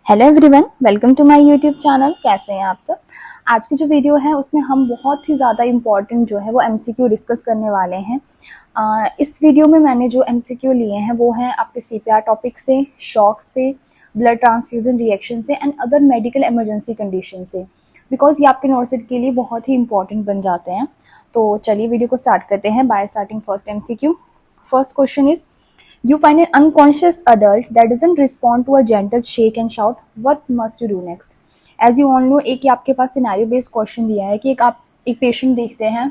Hello everyone, welcome to my YouTube channel. कैसे हैं आप सब। आज की जो वीडियो है उसमें हम बहुत ही ज़्यादा इम्पॉर्टेंट जो है वो एमसीक्यू डिस्कस करने वाले हैं। इस वीडियो में मैंने जो एमसीक्यू लिए हैं वो हैं आपके सीपीआर टॉपिक से, शॉक से, ब्लड ट्रांसफ्यूजन रिएक्शन से and other medical emergency condition से, बिकॉज ये आपके नॉर्सेट के लिए बहुत ही इंपॉर्टेंट बन जाते हैं। तो चलिए वीडियो को स्टार्ट करते हैं bye starting first MCQ. First question is, you find an unconscious adult that doesn't respond to a gentle shake and shout. What must you do next? As you all know, एक आपके पास scenario based question दिया है कि आप एक patient देखते हैं,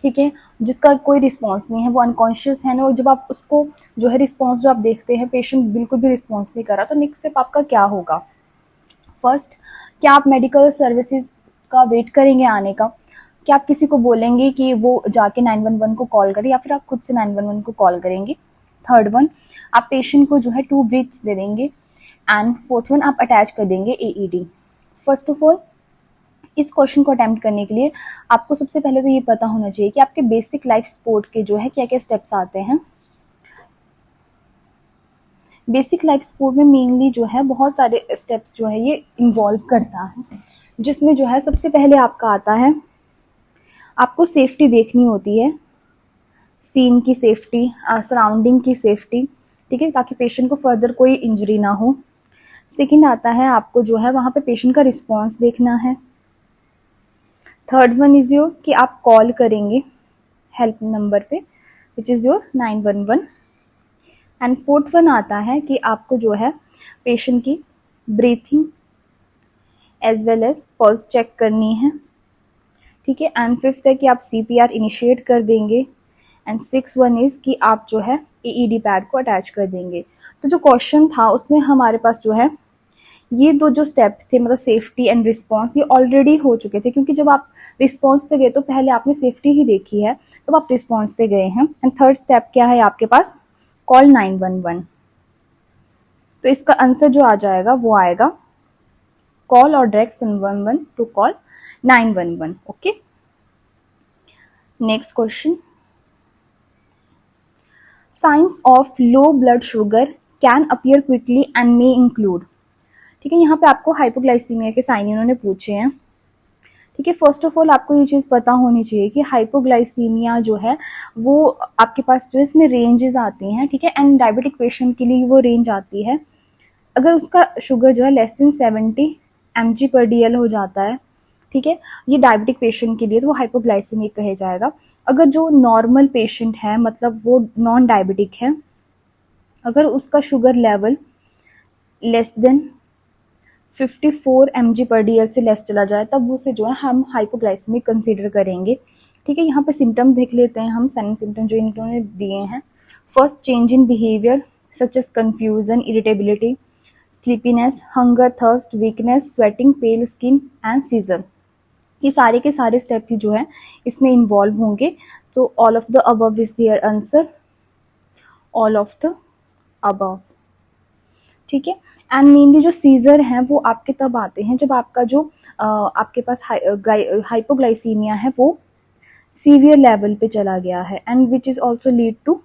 ठीक है, जिसका कोई रिस्पॉन्स नहीं है, वो अनकॉन्शियस है ना। जब आप उसको जो है रिस्पॉन्स जो आप देखते हैं, पेशेंट बिल्कुल भी रिस्पॉन्स नहीं कर रहा, तो नेक्स्ट स्टेप आपका क्या होगा। फर्स्ट, क्या आप मेडिकल सर्विसेज का वेट करेंगे आने का? क्या आप किसी को बोलेंगे कि वो जाके 911 को कॉल करे, या फिर आप खुद से 911 को कॉल करेंगे? थर्ड वन, आप पेशेंट को जो है 2 ब्रीथ्स दे देंगे। एंड फोर्थ वन, आप अटैच कर देंगे एईडी। फर्स्ट ऑफ ऑल, इस क्वेश्चन को अटेम्प्ट करने के लिए आपको सबसे पहले तो ये पता होना चाहिए कि आपके बेसिक लाइफ सपोर्ट के जो है क्या क्या स्टेप्स आते हैं। बेसिक लाइफ सपोर्ट में मेनली जो है बहुत सारे स्टेप्स जो है ये इन्वॉल्व करता है, जिसमें जो है सबसे पहले आपका आता है, आपको सेफ्टी देखनी होती है, सीन की सेफ्टी, सराउंडिंग की सेफ्टी, ठीक है, ताकि पेशेंट को फर्दर कोई इंजरी ना हो। सेकंड आता है, आपको जो है वहाँ पे पेशेंट का रिस्पॉन्स देखना है। थर्ड वन इज योर कि आप कॉल करेंगे हेल्प नंबर पे, which is your 911। And fourth one आता है कि आपको जो है पेशेंट की breathing as well as pulse check करनी है, ठीक है। एंड फिफ्थ है कि आप सीपीआर इनिशिएट कर देंगे। एंड सिक्स वन इज कि आप जो है एईडी पैड को अटैच कर देंगे। तो जो क्वेश्चन था उसमें हमारे पास जो है ये दो जो स्टेप थे, मतलब सेफ्टी एंड रिस्पॉन्स, ये ऑलरेडी हो चुके थे, क्योंकि जब आप रिस्पॉन्स पे गए तो पहले आपने सेफ्टी ही देखी है, तो आप रिस्पॉन्स पे गए हैं। एंड थर्ड स्टेप क्या है आपके पास, कॉल 911। तो इसका आंसर जो आ जाएगा वो आएगा कॉल और direct 711 to call 911। Okay, next question, signs of low blood sugar can appear quickly and may include, ठीक है। यहाँ पे आपको हाइपोग्लाइसीमिया के साइन इन्होंने पूछे हैं, ठीक है। फर्स्ट ऑफ ऑल आपको ये चीज़ पता होनी चाहिए कि हाइपोग्लाइसीमिया जो है वो आपके पास जो है इसमें रेंजेस आती हैं, ठीक है। एंड डायबिटिक पेशेंट के लिए वो रेंज आती है, अगर उसका शुगर जो है लेस देन 70 mg/dl हो जाता है, ठीक है, ये डायबिटिक पेशेंट के लिए तो वो हाइपोग्लाइसीमिक कहे जाएगा। अगर जो नॉर्मल पेशेंट है, मतलब वो नॉन डायबिटिक है, अगर उसका sugar level less than 54 mg/dl से लेस चला जाए, तब उसे जो है हम हाइपोग्लाइसीमिक कंसीडर करेंगे, ठीक है। यहाँ पे सिम्टम देख लेते हैं हम, साइन सिम्टम जो इन्होंने दिए हैं। First, change in behaviour such as confusion, irritability, sleepiness, hunger, thirst, weakness, sweating, pale skin and seizure. ये सारे के सारे स्टेप ही जो है इसमें इन्वॉल्व होंगे। तो all of the above is their answer, all of the above, ठीक है। एंड मेनली जो सीजर हैं वो आपके तब आते हैं जब आपका जो आपके पास हाइपोग्लाइसीमिया है वो सीवियर लेवल पे चला गया है, and which is also lead two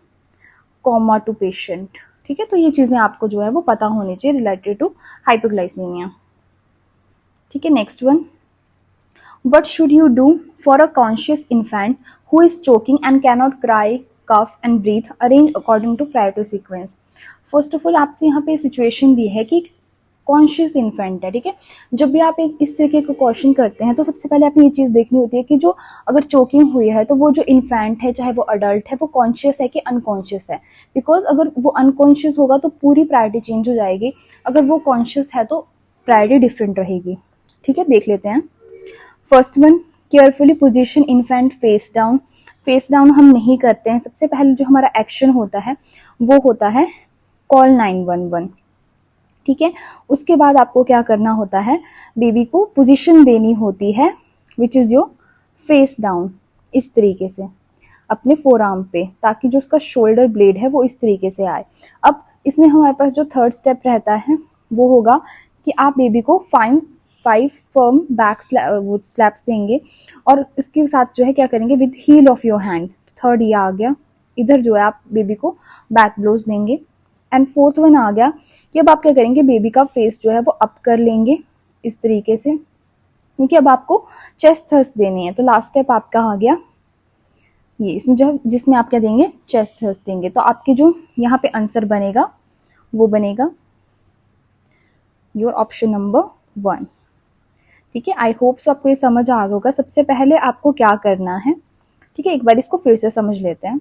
comma two patient, ठीक है। तो ये चीज़ें आपको जो है वो पता होनी चाहिए रिलेटेड टू हाइपोग्लाइसीमिया, ठीक है। Next one, what should you do for a conscious infant who is choking and cannot cry, cough and breathe? Arrange according to priority sequence. First of all आपसे यहाँ पे सिचुएशन दी है कि conscious infant है, ठीक है। जब भी आप एक इस तरीके का क्वेश्चन करते हैं तो सबसे पहले आपने ये चीज़ देखनी होती है कि जो अगर चोकिंग हुई है तो वो जो इन्फेंट है, चाहे वो अडल्ट है, वो कॉन्शियस है कि अनकॉन्शियस है। बिकॉज अगर वो अनकॉन्शियस होगा तो पूरी प्रायोरिटी चेंज हो जाएगी, अगर वो कॉन्शियस है तो प्रायोरिटी डिफरेंट रहेगी, ठीक है। देख लेते हैं। First one, carefully position infant face down. Face down हम नहीं करते हैं, सबसे पहले जो हमारा एक्शन होता है वो होता है कॉल 911, ठीक है। उसके बाद आपको क्या करना होता है, बेबी को पोजीशन देनी होती है which is your face down, इस तरीके से अपने फोर आर्म पे, ताकि जो उसका शोल्डर ब्लेड है वो इस तरीके से आए। अब इसमें हमारे पास जो थर्ड स्टेप रहता है वो होगा कि आप बेबी को 5 फर्म बैक स्लैप्स देंगे, और इसके साथ जो है क्या करेंगे, with heel of your hand, third ये आ गया, इधर जो है आप बेबी को बैक ब्लोज देंगे, एंड फोर्थ वन आ गया कि अब आप क्या करेंगे, बेबी का फेस जो है वो अप कर लेंगे इस तरीके से, क्योंकि अब आपको चेस्ट थ्रस्ट देनी है। तो लास्ट स्टेप आपका आ गया ये, इसमें जो जिसमें आप क्या देंगे, चेस्ट थ्रस्ट देंगे। तो आपके जो यहाँ पे आंसर बनेगा वो बनेगा योर ऑप्शन नंबर 1। ठीक है, आई होप सो आपको ये समझ आ गया होगा। सबसे पहले आपको क्या करना है, ठीक है, एक बार इसको फिर से समझ लेते हैं।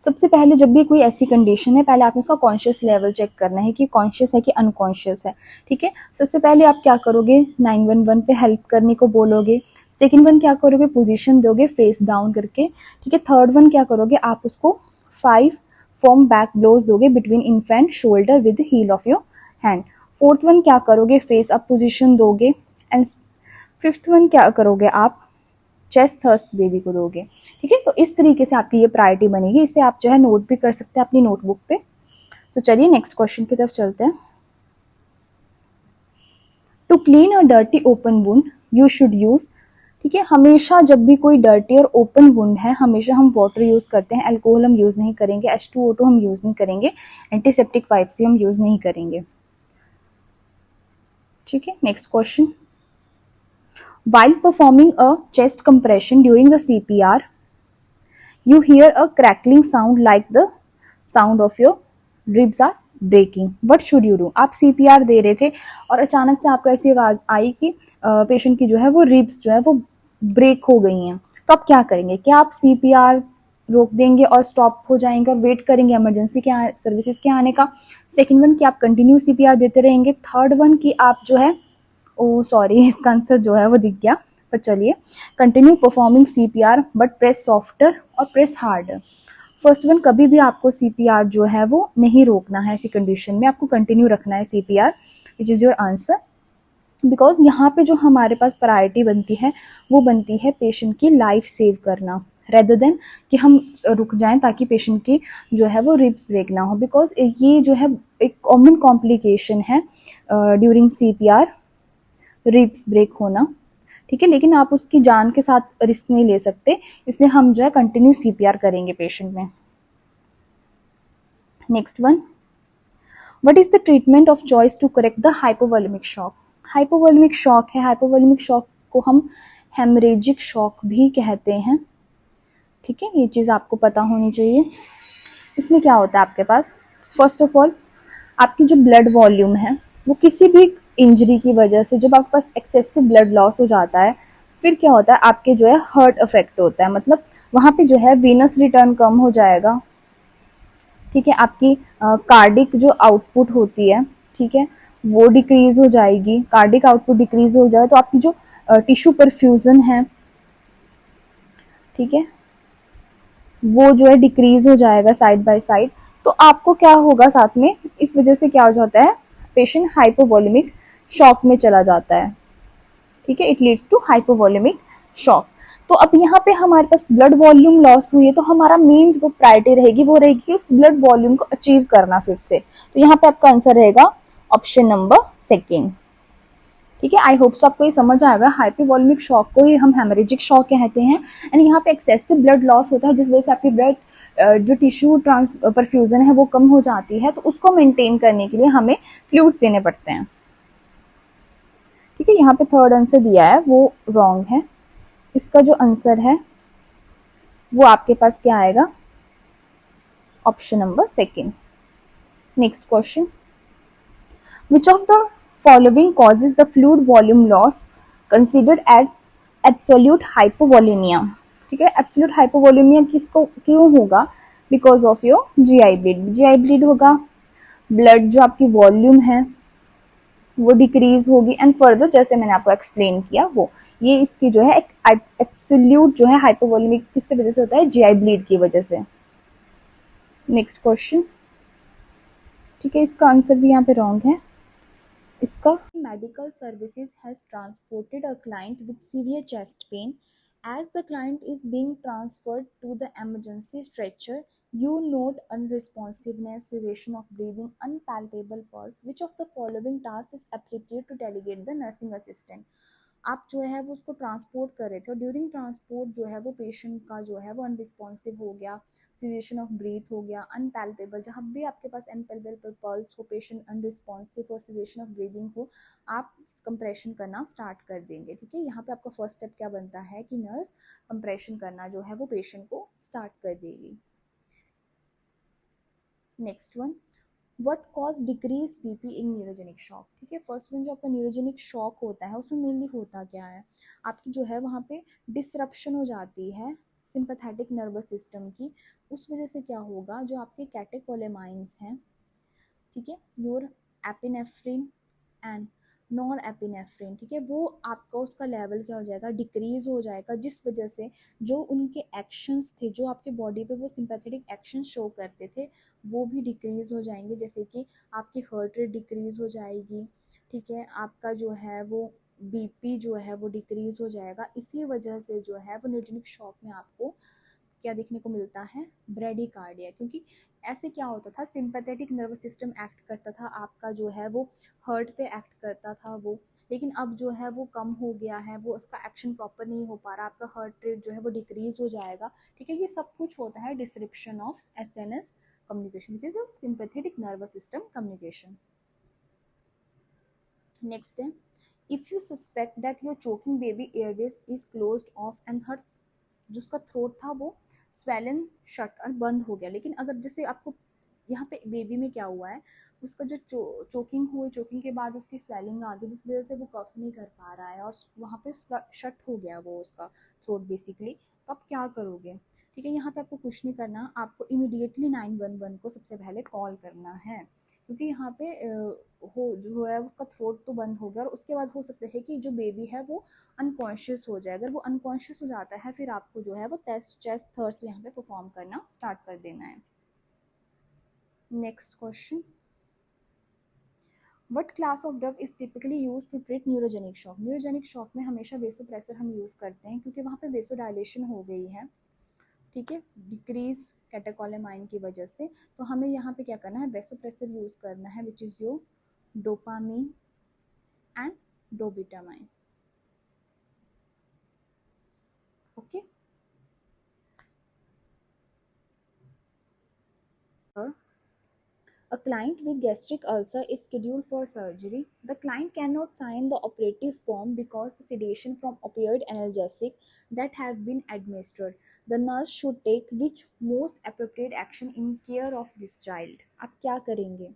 सबसे पहले जब भी कोई ऐसी कंडीशन है, पहले आपने उसका कॉन्शियस लेवल चेक करना है कि कॉन्शियस है कि अनकॉन्शियस है। ठीक है, सबसे पहले आप क्या करोगे, 911 पे हेल्प करने को बोलोगे। सेकेंड वन क्या करोगे, पोजीशन दोगे फेस डाउन करके। ठीक है, थर्ड वन क्या करोगे, आप उसको 5 फॉर्म बैक ब्लोज दोगे between infant shoulder with heel of your hand. Fourth one क्या करोगे, फेस अप पोजिशन दोगे। एंड फिफ्थ वन क्या करोगे, आप चेस्ट थर्स्ट बेबी को दोगे। ठीक है, तो इस तरीके से आपकी ये प्रायोरिटी बनेगी। इसे आप जो है नोट भी कर सकते हैं अपनी नोटबुक पे। तो चलिए नेक्स्ट क्वेश्चन की तरफ चलते हैं। To clean a dirty open wound you should use, ठीक है, हमेशा जब भी कोई डर्टी और ओपन वुंड है, हमेशा हम वाटर यूज करते हैं, अल्कोहल हम यूज नहीं करेंगे, H2O2 हम यूज नहीं करेंगे, एंटीसेप्टिक वाइप्स हम यूज नहीं करेंगे। ठीक है, next question. While performing a chest compression during the CPR, you hear a crackling sound like the sound of your ribs are breaking. What should you do? आप CPR दे रहे थे और अचानक से आपको ऐसी आवाज आई कि पेशेंट की जो है वो रिब्स जो है वो ब्रेक हो गई हैं। तो आप क्या करेंगे? क्या आप CPR रोक देंगे और स्टॉप हो जाएंगे और वेट करेंगे इमरजेंसी के सर्विसेज के आने का? सेकेंड वन कि आप कंटिन्यू CPR देते रहेंगे। थर्ड वन कि आप जो है, ओ सॉरी, इसका आंसर जो है वो दिख गया, पर चलिए, continue performing CPR but press softer और प्रेस हार्डर। फर्स्ट वन, कभी भी आपको CPR जो है वो नहीं रोकना है, ऐसी कंडीशन में आपको कंटिन्यू रखना है CPR, which is your answer. Because यहाँ पे जो हमारे पास प्रायोरिटी बनती है वो बनती है पेशेंट की लाइफ सेव करना, रेदर देन कि हम रुक जाएं ताकि पेशेंट की जो है वो रिब्स ब्रेक ना हो। बिकॉज ये जो है एक कॉमन कॉम्प्लिकेशन है ड्यूरिंग CPR, रिब्स ब्रेक होना। ठीक है, लेकिन आप उसकी जान के साथ रिस्क नहीं ले सकते, इसलिए हम जो है कंटिन्यू CPR करेंगे पेशेंट में। Next one, what is the treatment of choice to correct the hypovolemic shock? Hypovolemic shock है, हाइपोवोलेमिक शॉक को हम हेमरेजिक शॉक भी कहते हैं। ठीक है, ये चीज़ आपको पता होनी चाहिए। इसमें क्या होता है आपके पास, फर्स्ट ऑफ ऑल आपकी जो ब्लड वॉल्यूम है वो किसी भी इंजरी की वजह से जब आपके पास एक्सेसिव ब्लड लॉस हो जाता है, फिर क्या होता है, आपके जो है हार्ट अफेक्ट होता है, मतलब वहाँ पे जो है वीनस रिटर्न कम हो जाएगा। ठीक है, आपकी कार्डिक जो आउटपुट होती है, ठीक है, वो डिक्रीज हो जाएगी। कार्डिक आउटपुट डिक्रीज हो जाए तो आपकी जो टिश्यू परफ्यूजन है, ठीक है, वो जो है डिक्रीज हो जाएगा साइड बाय साइड। तो आपको क्या होगा साथ में, इस वजह से क्या हो जाता है, पेशेंट हाइपोवोलेमिक शॉक में चला जाता है। ठीक है, it leads to hypovolemic shock. तो अब यहाँ पे हमारे पास ब्लड वॉल्यूम लॉस हुई है, तो हमारा मेन जो प्रायोरिटी रहेगी वो रहेगी कि उस ब्लड वॉल्यूम को अचीव करना फिर से। तो यहाँ पे आपका आंसर रहेगा ऑप्शन नंबर सेकेंड। ठीक है, आई होप सो आपको ये समझ आएगा। हाइपोवोलेमिक शॉक को ही हम हेमरेजिक शॉक कहते हैं। एंड यहाँ पे एक्सेसिव ब्लड लॉस होता है जिस वजह से आपकी ब्लड जो टिश्यू ट्रांस परफ्यूजन है वो कम हो जाती है, तो उसको मेंटेन करने के लिए हमें फ्लूइड्स देने पड़ते हैं। ठीक है, यहाँ पे थर्ड आंसर दिया है वो रॉन्ग है। इसका जो आंसर है वो आपके पास क्या आएगा, option number second. Next question, which of the following causes the fluid volume loss considered as absolute hypovolemia? ठीक है, एब्सोल्यूट हाइपोवोलेमिया किसको क्यों होगा, because of your GI bleed. GI bleed होगा, ब्लड जो आपकी वॉल्यूम है वो डिक्रीज होगी, एंड फर्दर जैसे मैंने आपको एक्सप्लेन किया वो, ये इसकी जो है एब्सोल्यूट जो है हाइपोवोलेमिक किसकी वजह से होता है, GI ब्लीड की वजह से। नेक्स्ट क्वेश्चन, ठीक है, इसका आंसर भी यहाँ पे रॉन्ग है। इसका, medical services has transported a client with severe chest pain, as the client is being transferred to the emergency stretcher, you note unresponsiveness, cessation of breathing, unpalpable pulse. Which of the following tasks is appropriate to delegate the nursing assistant? आप जो है वो उसको transport कर रहे थे और during transport जो है वो पेशेंट का जो है वो अनरिस्पॉन्सिव हो गया, सीजेशन ऑफ ब्रीथ हो गया, अनपैल्पेबल, जहाँ भी आपके पास अनपैल्पेबल पल्स हो, पेशेंट अनरिस्पॉन्सिव और सीजेशन ऑफ ब्रीदिंग हो, आप कंप्रेशन करना स्टार्ट कर देंगे। ठीक है, यहाँ पे आपका फर्स्ट स्टेप क्या बनता है कि नर्स कंप्रेशन करना जो है वो पेशेंट को स्टार्ट कर देगी। Next one, what cause decrease BP in neurogenic shock. ठीक है, फर्स्ट वन जो आपका न्यूरोजेनिक शॉक होता है उसमें मेनली होता क्या है, आपकी जो है वहाँ पे डिसरप्शन हो जाती है सिंपैथेटिक नर्वस सिस्टम की। उस वजह से क्या होगा, जो आपके कैटेकोलेमाइंस हैं, ठीक है, your epinephrine and nor epinephrine, ठीक है, वो आपका उसका लेवल क्या हो जाएगा, डिक्रीज हो जाएगा, जिस वजह से जो उनके एक्शंस थे, जो आपके बॉडी पे वो सिंपैथेटिक एक्शन शो करते थे, वो भी डिक्रीज हो जाएंगे। जैसे कि आपकी हार्ट रेट डिक्रीज हो जाएगी, ठीक है, आपका जो है वो बीपी जो है वो डिक्रीज हो जाएगा। इसी वजह से जो है वो न्यूरोजेनिक शॉक में आपको क्या देखने को मिलता है, ब्रेडिकार्डिया। क्योंकि ऐसे क्या होता था, सिंपैथेटिक नर्वस सिस्टम एक्ट करता था आपका जो है वो हार्ट पे एक्ट करता था वो, लेकिन अब जो है वो कम हो गया है, वो उसका एक्शन प्रॉपर नहीं हो पा रहा, आपका हार्ट रेट जो है वो डिक्रीज हो जाएगा। ठीक है, ये सब कुछ होता है disruption of SNS communication, which is sympathetic nervous system communication. Next है, if you suspect that your choking baby airways is closed off and her जो उसका थ्रोट था वो स्वेलन शट और बंद हो गया, लेकिन अगर जैसे आपको यहाँ पे बेबी में क्या हुआ है, उसका जो चोकिंग हुई, चोकिंग के बाद उसकी स्वेलिंग आ गई, जिस वजह से वो कफ नहीं कर पा रहा है और वहाँ पे शट हो गया वो उसका थ्रोट बेसिकली, तो आप क्या करोगे। ठीक है, यहाँ पे आपको कुछ नहीं करना, आपको इमिडिएटली 911 को सबसे पहले कॉल करना है, क्योंकि यहाँ पे हो जो है उसका थ्रोट तो बंद हो गया और उसके बाद हो सकता है कि जो बेबी है वो अनकॉन्शियस हो जाए। अगर वो अनकॉन्शियस हो जाता है फिर आपको जो है वो टेस्ट चेस्ट थर्स यहाँ पे परफॉर्म करना स्टार्ट कर देना है। Next question, what class of drug is typically use to treat neurogenic shock. Neurogenic shock में हमेशा वेसोप्रेसर हम यूज़ करते हैं क्योंकि वहाँ पे वेसोडायलेशन हो गई है, ठीक है, डिक्रीज कैटेकोलेमाइन की वजह से। तो हमें यहाँ पे क्या करना है, वेसोप्रेसर यूज़ करना है, which is your dopamine and dobutamine. Okay, a client with gastric ulcer is scheduled for surgery. The client cannot sign the operative form because the sedation from opioid analgesic that have been administered. The nurse should take which most appropriate action in care of this child. आप क्या करेंगे।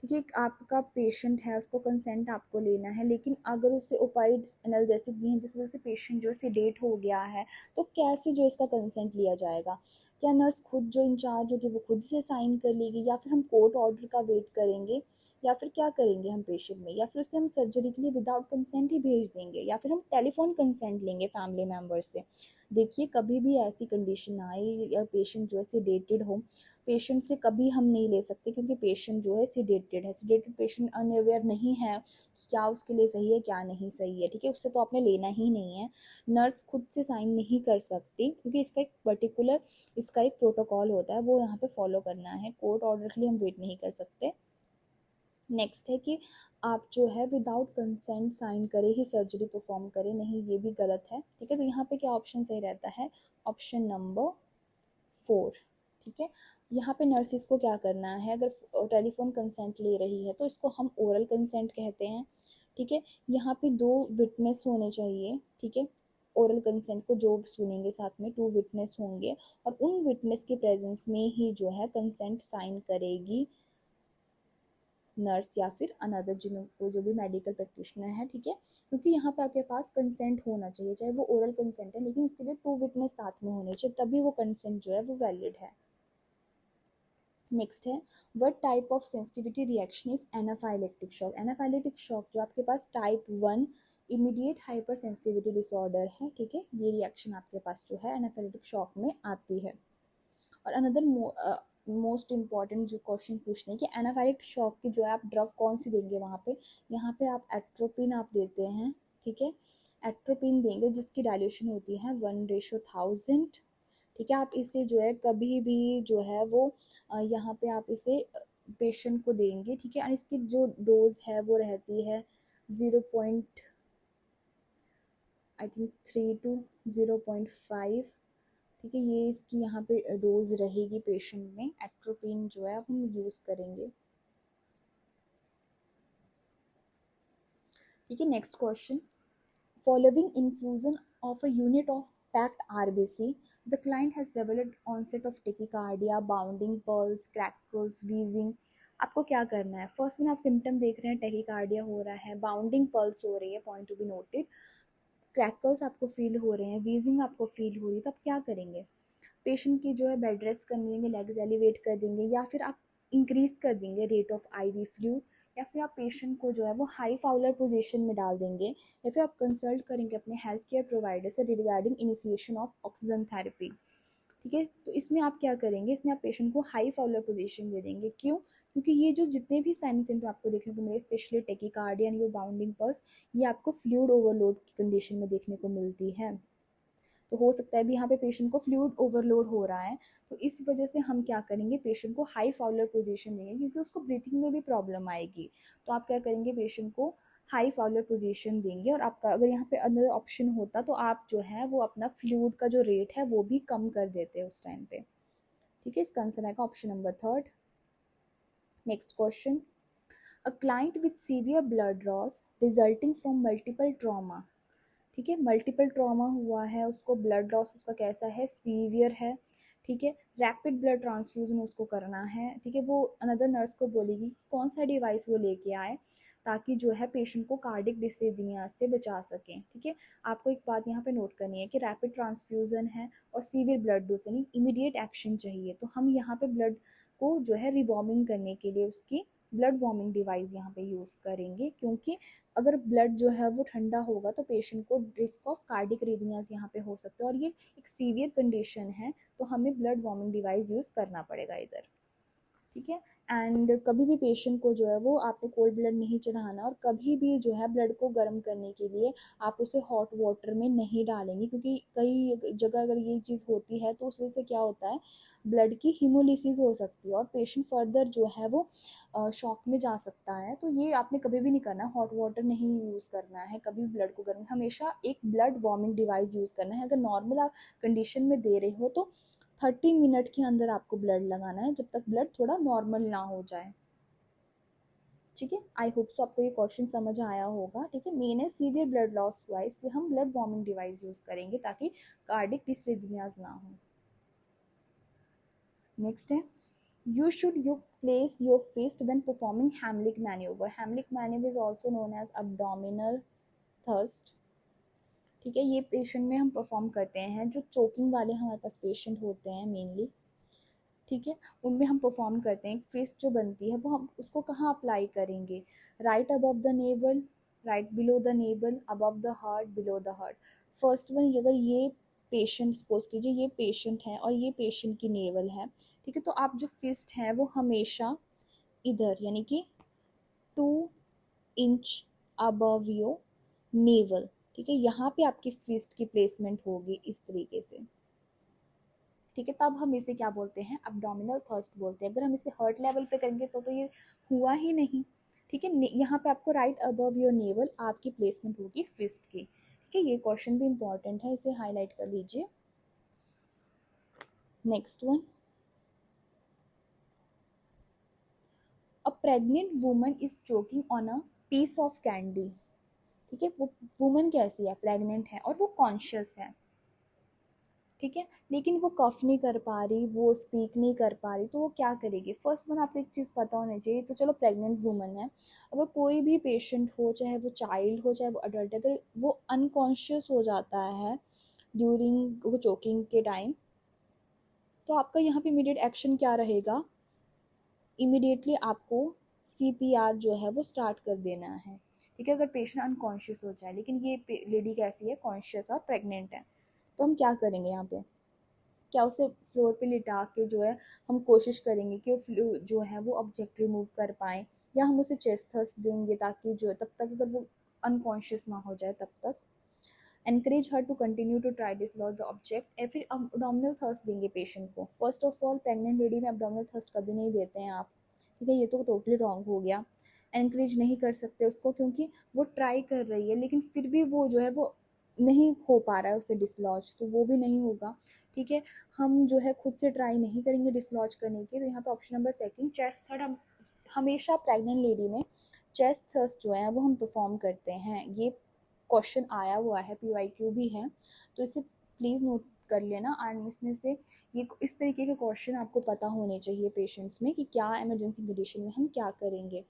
ठीक है, आपका patient है, उसको consent आपको लेना है, लेकिन अगर उसे ओपाइड एनाल्जेसिक दी हैं जिस वजह से पेशेंट जो सीडेट हो गया है, तो कैसे जो इसका कंसेंट लिया जाएगा। क्या नर्स खुद जो इंचार्ज होगी वो खुद से साइन कर लेगी, या फिर हम कोर्ट ऑर्डर का वेट करेंगे, या फिर क्या करेंगे हम पेशेंट में, या फिर उसे हम सर्जरी के लिए विदाउट कंसेंट ही भेज देंगे, या फिर हम टेलीफोन कंसेंट लेंगे फैमिली मेम्बर से। देखिए, कभी भी ऐसी कंडीशन आए या पेशेंट जो है सीडेटेड हो, पेशेंट से कभी हम नहीं ले सकते, क्योंकि पेशेंट जो है सीडेटेड है, सीडेटेड पेशेंट अनअवेयर नहीं है कि क्या उसके लिए सही है क्या नहीं सही है। ठीक है, उससे तो आपने लेना ही नहीं है। नर्स खुद से साइन नहीं कर सकती क्योंकि इसका एक पर्टिकुलर इसका एक प्रोटोकॉल होता है, वो यहाँ पे फॉलो करना है। कोर्ट ऑर्डर के लिए हम वेट नहीं कर सकते। नेक्स्ट है कि आप जो है विदाउट कंसेंट साइन करे ही सर्जरी परफॉर्म करें, नहीं ये भी गलत है। ठीक है, तो यहाँ पे क्या ऑप्शन सही रहता है, ऑप्शन नंबर 4। ठीक है, यहाँ पे नर्सिस को क्या करना है, अगर टेलीफोन कंसेंट ले रही है तो इसको हम ओरल कंसेंट कहते हैं। ठीक है, यहाँ पे 2 विटनेस होने चाहिए। ठीक है, ओरल कंसेंट को जो सुनेंगे साथ में 2 विटनेस होंगे, और उन विटनेस के प्रेजेंस में ही जो है कंसेंट साइन करेगी नर्स या फिर अनदर जिनको जो भी मेडिकल प्रैक्टिशनर है। ठीक है, क्योंकि यहाँ पे आपके पास कंसेंट होना चाहिए, चाहे वो ओरल कंसेंट है, लेकिन उसके लिए 2 विटनेस साथ में होने चाहिए, तभी वो कंसेंट जो है वो वैलिड है। नेक्स्ट है, what type of sensitivity reaction is anaphylactic shock. Anaphylactic shock जो आपके पास type 1 immediate hyper sensitivity disorder है। ठीक है, ये रिएक्शन आपके पास जो है एनाफाइलेक्टिक शॉक में आती है। और अनदर मोस्ट इम्पॉर्टेंट जो क्वेश्चन पूछने हैं कि एनाफाइलेक्टिक शॉक की जो है आप ड्रग कौन सी देंगे वहाँ पे। यहाँ पे आप एट्रोपिन आप देते हैं। ठीक है, एट्रोपिन देंगे जिसकी डायल्यूशन होती है 1:1000। ठीक है, आप इसे जो है कभी भी जो है वो यहाँ पे आप इसे पेशेंट को देंगे। ठीक है, और इसकी जो डोज है वो रहती है 0.0 आई थिंक 3 to 0.5। ठीक है, ये इसकी यहाँ पे डोज रहेगी पेशेंट में। एट्रोपिन जो है हम यूज़ करेंगे। ठीक है, next question. Following infusion of a unit of packed RBC, the client has developed onset of tachycardia, bounding pulse, crackles, wheezing। आपको क्या करना है? फर्स्ट में आप सिम्टम देख रहे हैं, टेकिकार्डिया हो रहा है, बाउंडिंग पल्स हो रही है, point to be noted, crackles आपको फील हो रहे हैं, वीजिंग आपको फील हो रही है, तो आप क्या करेंगे? पेशेंट की जो है बेड रेस्ट कर देंगे, लेग्स एलिवेट कर देंगे, या फिर आप इंक्रीज कर देंगे रेट ऑफ आईवी फ्लूइड, या फिर आप पेशेंट को जो है वो हाई फाउलर पोजीशन में डाल देंगे, या फिर आप कंसल्ट करेंगे अपने हेल्थ केयर प्रोवाइडर से regarding initiation of oxygen therapy. ठीक है, तो इसमें आप क्या करेंगे? इसमें आप पेशेंट को हाई फाउलर पोजीशन दे देंगे। क्यों? क्योंकि ये जो जितने भी साइन सिम्टम आपको देखने को मिले, specially tachycardia and your bounding pulse, ये आपको फ्लूइड ओवरलोड की कंडीशन में देखने को मिलती है। तो हो सकता है भी यहाँ पे पेशेंट को फ्लूइड ओवरलोड हो रहा है, तो इस वजह से हम क्या करेंगे? पेशेंट को हाई फाउलर पोजीशन देंगे, क्योंकि उसको ब्रीथिंग में भी प्रॉब्लम आएगी। तो आप क्या करेंगे? पेशेंट को हाई फाउलर पोजीशन देंगे, और आपका अगर यहाँ पे अदर ऑप्शन होता तो आप जो है वो अपना फ्लूइड का जो रेट है वो भी कम कर देते उस टाइम पे। ठीक है, इसका आंसर आएगा option number third. Next question. A client with severe blood loss resulting from multiple trauma. ठीक है, मल्टीपल ट्रॉमा हुआ है, उसको ब्लड लॉस उसका कैसा है? सीवियर है। ठीक है, रैपिड ब्लड ट्रांसफ्यूजन उसको करना है। ठीक है, वो अनदर नर्स को बोलेगी कि कौन सा डिवाइस वो लेके आए, ताकि जो है पेशेंट को कार्डिक डिस्लेथमिया से बचा सकें। ठीक है, आपको एक बात यहाँ पे नोट करनी है कि रैपिड ट्रांसफ्यूजन है और सीवियर ब्लड लॉस, यानी इमीडिएट एक्शन चाहिए। तो हम यहाँ पे ब्लड को जो है रिवॉर्मिंग करने के लिए उसकी ब्लड वार्मिंग डिवाइस यहाँ पे यूज़ करेंगे, क्योंकि अगर ब्लड जो है वो ठंडा होगा तो पेशेंट को रिस्क ऑफ कार्डिक अरिथमियाज यहाँ पे हो सकते हैं, और ये एक सीवियर कंडीशन है, तो हमें ब्लड वार्मिंग डिवाइस यूज़ करना पड़ेगा इधर। ठीक है, एंड कभी भी पेशेंट को जो है वो आपने कोल्ड ब्लड नहीं चढ़ाना, और कभी भी जो है ब्लड को गर्म करने के लिए आप उसे हॉट वाटर में नहीं डालेंगे, क्योंकि कई जगह अगर ये चीज़ होती है तो उस वजह से क्या होता है? ब्लड की हीमोलिसिस हो सकती है, और पेशेंट फर्दर जो है वो शॉक में जा सकता है। तो ये आपने कभी भी नहीं करना, हॉट वाटर नहीं यूज़ करना है कभी भी ब्लड को गर्म, हमेशा एक ब्लड वार्मिंग डिवाइस यूज़ करना है। अगर नॉर्मल आप कंडीशन में दे रहे हो तो 30 मिनट के अंदर आपको ब्लड लगाना है, जब तक ब्लड थोड़ा नॉर्मल ना हो जाए। ठीक है, आई होप सो आपको ये क्वेश्चन समझ आया होगा। ठीक है, मेन है सीवियर ब्लड लॉस हुआ है, इसलिए हम ब्लड वार्मिंग डिवाइस यूज करेंगे ताकि कार्डिक डिसरिथमियाज ना हो। नेक्स्ट है, you should you place your fist when performing Heimlich maneuver। Heimlich maneuver is also known as abdominal thrust। ठीक है, ये पेशेंट में हम परफॉर्म करते हैं, जो चोकिंग वाले हमारे पास पेशेंट होते हैं मेनली। ठीक है, उनमें हम परफॉर्म करते हैं। एक फिस्ट जो बनती है वो हम उसको कहाँ अप्लाई करेंगे? Right above the naval, right below the naval, above the heart, below the heart. First one, अगर ये पेशेंट सपोज कीजिए ये पेशेंट है और ये पेशेंट की नेवल है, ठीक है, तो आप जो फिस्ट है वो हमेशा इधर, यानी कि 2 इंच अबव योर नेवल। ठीक है, यहाँ पे आपकी फिस्ट की प्लेसमेंट होगी इस तरीके से। ठीक है, तब हम इसे क्या बोलते हैं? एब्डोमिनल थर्स्ट बोलते हैं। अगर हम इसे हार्ट लेवल पे करेंगे तो ये हुआ ही नहीं। ठीक है, यहाँ पे आपको राइट अबव योर नेवल आपकी प्लेसमेंट होगी फिस्ट की। ठीक है, ये क्वेश्चन भी इंपॉर्टेंट है, इसे हाईलाइट कर लीजिए। Next one, a pregnant woman is choking on a piece of candy. ठीक है, वो वुमन कैसी है? प्रेग्नेंट है और वो कॉन्शियस है। ठीक है, लेकिन वो कफ नहीं कर पा रही, वो स्पीक नहीं कर पा रही, तो वो क्या करेगी? फर्स्ट वन आपको एक चीज़ पता होनी चाहिए। तो चलो प्रेग्नेंट वुमन है, अगर कोई भी पेशेंट हो, चाहे वो चाइल्ड हो चाहे वो अडल्ट, अगर वो अनकॉन्शियस हो जाता है ड्यूरिंग चोकिंग के टाइम, तो आपका यहाँ पे इमीडिएट एक्शन क्या रहेगा? इमीडिएटली आपको सीपीआर जो है वो स्टार्ट कर देना है। ठीक है, अगर पेशेंट अनकॉन्शियस हो जाए, लेकिन ये लेडी कैसी है? कॉन्शियस और प्रेग्नेंट है, तो हम क्या करेंगे यहाँ पे? क्या उसे फ्लोर पे लिटा के जो है हम कोशिश करेंगे कि वो जो है वो ऑब्जेक्ट रिमूव कर पाएँ, या हम उसे चेस्ट थ्रस्ट देंगे ताकि जो है तब तक अगर वो अनकॉन्शियस ना हो जाए तब तक। Encourage her to continue to try dislodge the object, या फिर अब्डोमिनल थर्स्ट देंगे पेशेंट को। First of all, pregnant lady में अब्डोमिनल थर्स्ट कभी नहीं देते हैं आप। ठीक है, ये तो टोटली रॉन्ग हो गया। एनकरेज नहीं कर सकते उसको, क्योंकि वो ट्राई कर रही है लेकिन फिर भी वो जो है वो नहीं हो पा रहा है उससे डिसलॉज, तो वो भी नहीं होगा। ठीक है, हम जो है खुद से ट्राई नहीं करेंगे डिसलॉज करने की। तो यहाँ पे option number second chest thrust, हम हमेशा प्रेग्नेंट लेडी में चेस्ट थ्रस्ट जो है वो हम परफॉर्म करते हैं। ये क्वेश्चन आया हुआ है, PYQ भी है, तो इसे प्लीज़ नोट कर लेना। एंड इसमें से ये इस तरीके के क्वेश्चन आपको पता होने चाहिए पेशेंट्स में कि क्या इमरजेंसी कंडीशन में हम क्या करेंगे।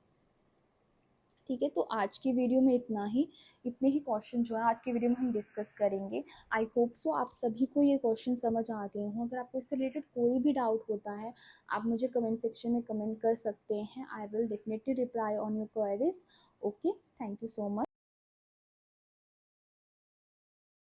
ठीक है, तो आज की वीडियो में इतना ही, इतने ही क्वेश्चन जो है आज की वीडियो में हम डिस्कस करेंगे। आई होप सो आप सभी को ये क्वेश्चन समझ आ गए हों। अगर आपको इससे रिलेटेड कोई भी डाउट होता है, आप मुझे कमेंट सेक्शन में कमेंट कर सकते हैं। I will definitely reply on your queries. Okay, thank you so much.